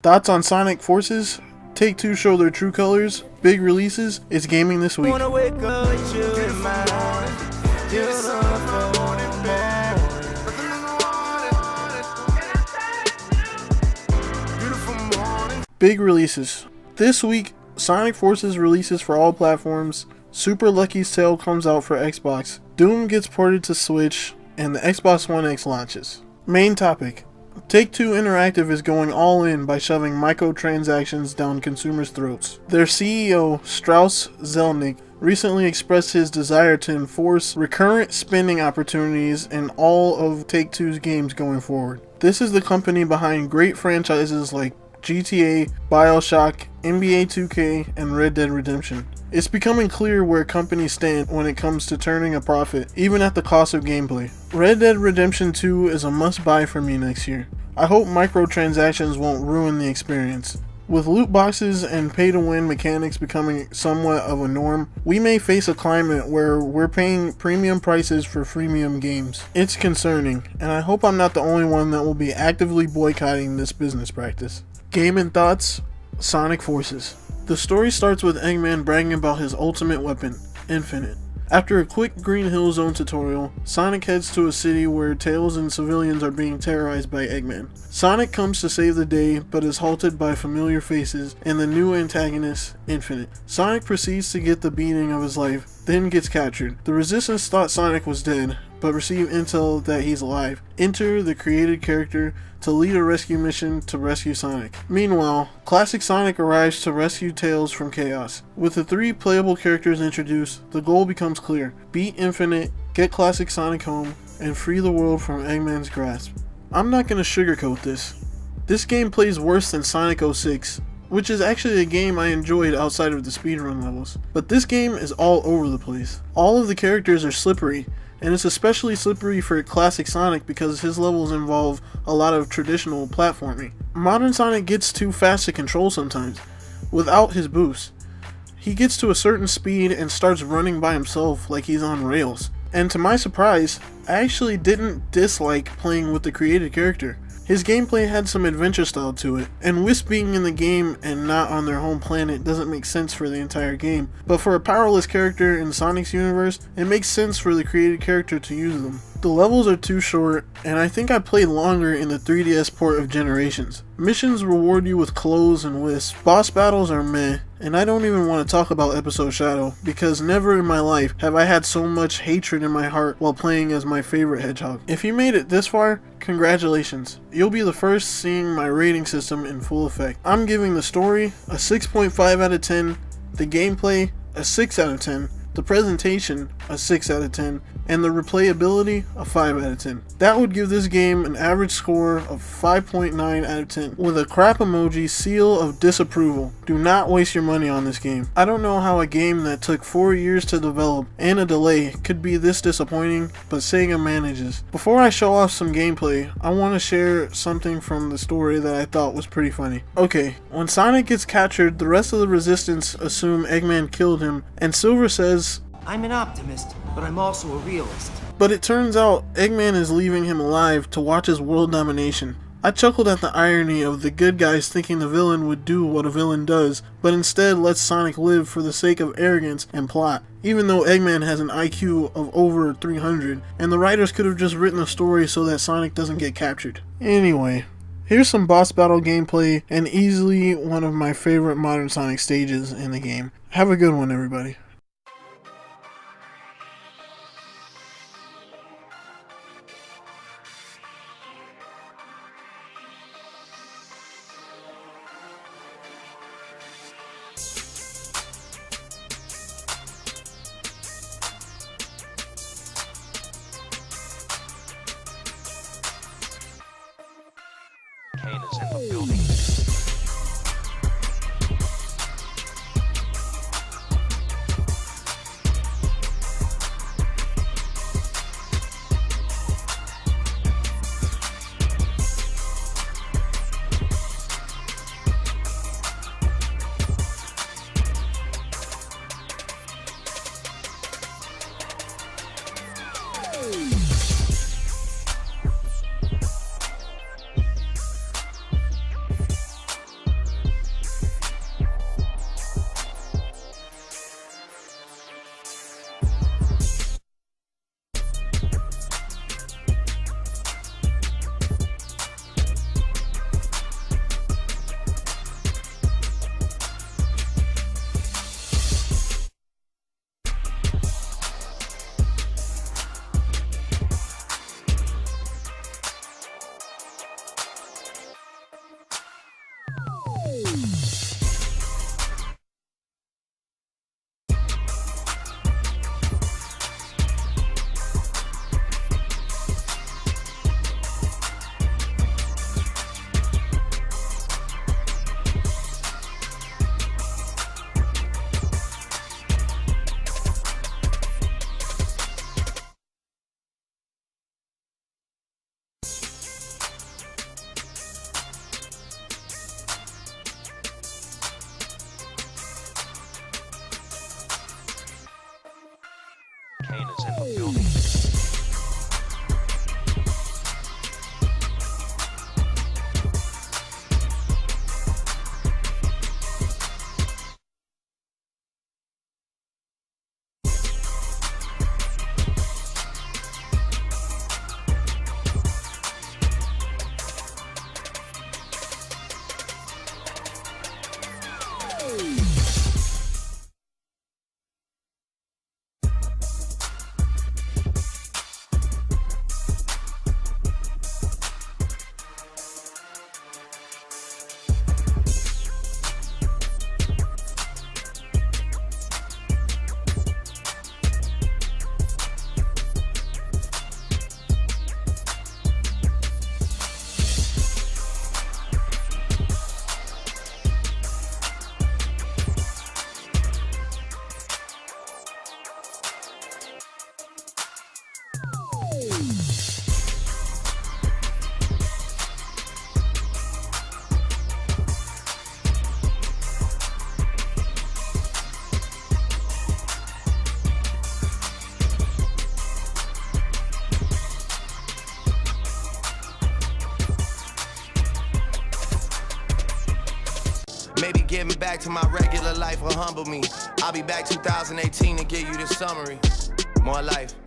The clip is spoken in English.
Thoughts on Sonic Forces? Take-Two show their true colors. Big releases. It's gaming this week. Big releases. This week, Sonic Forces releases for all platforms. Super Lucky's Tale comes out for Xbox. Doom gets ported to Switch, and the Xbox One X launches. Main topic. Take-Two Interactive is going all in by shoving microtransactions down consumers' throats. Their CEO, Strauss Zelnick, recently expressed his desire to enforce recurrent spending opportunities in all of Take-Two's games going forward. This is the company behind great franchises like GTA, BioShock, NBA 2K, and Red Dead Redemption. It's becoming clear where companies stand when it comes to turning a profit, even at the cost of gameplay. Red Dead Redemption 2 is a must-buy for me next year. I hope microtransactions won't ruin the experience. With loot boxes and pay-to-win mechanics becoming somewhat of a norm, we may face a climate where we're paying premium prices for freemium games. It's concerning, and I hope I'm not the only one that will be actively boycotting this business practice. Game and thoughts, Sonic Forces. The story starts with Eggman bragging about his ultimate weapon, Infinite. After a quick Green Hill Zone tutorial, Sonic heads to a city where Tails and civilians are being terrorized by Eggman. Sonic comes to save the day, but is halted by familiar faces and the new antagonist, Infinite. Sonic proceeds to get the beating of his life, then gets captured. The Resistance thought Sonic was dead, but receive intel that he's alive. Enter the created character to lead a rescue mission to rescue Sonic. Meanwhile, Classic Sonic arrives to rescue Tails from chaos. With the 3 playable characters introduced, the goal becomes clear. Beat Infinite, get Classic Sonic home, and free the world from Eggman's grasp. I'm not gonna sugarcoat this. This game plays worse than Sonic 06, which is actually a game I enjoyed outside of the speedrun levels. But this game is all over the place. All of the characters are slippery, and it's especially slippery for Classic Sonic because his levels involve a lot of traditional platforming. Modern Sonic gets too fast to control sometimes, without his boost. He gets to a certain speed and starts running by himself like he's on rails. And to my surprise, I actually didn't dislike playing with the created character. His gameplay had some adventure style to it, and Wisp being in the game and not on their home planet doesn't make sense for the entire game, but for a powerless character in Sonic's universe, it makes sense for the created character to use them. The levels are too short, and I think I played longer in the 3DS port of Generations. Missions reward you with clothes and Wisp, boss battles are meh, and I don't even want to talk about Episode Shadow, because never in my life have I had so much hatred in my heart while playing as my favorite Hedgehog. If you made it this far, congratulations. You'll be the first seeing my rating system in full effect. I'm giving the story a 6.5 out of 10, the gameplay a 6 out of 10, the presentation a 6 out of 10, and the replayability a 5 out of 10. That would give this game an average score of 5.9 out of 10, with a crap emoji seal of disapproval. Do not waste your money on this game. I don't know how a game that took 4 years to develop and a delay could be this disappointing, but Sega manages. Before I show off some gameplay, I want to share something from the story that I thought was pretty funny. Okay, when Sonic gets captured, the rest of the Resistance assume Eggman killed him, and Silver says, "I'm an optimist, but I'm also a realist." But it turns out Eggman is leaving him alive to watch his world domination. I chuckled at the irony of the good guys thinking the villain would do what a villain does, but instead lets Sonic live for the sake of arrogance and plot, even though Eggman has an IQ of over 300, and the writers could have just written a story so that Sonic doesn't get captured. Anyway, here's some boss battle gameplay, and easily one of my favorite modern Sonic stages in the game. Have a good one, everybody. Kane is in the building. Maybe getting back to my regular life will humble me. I'll be back 2018 to give you the summary. More life.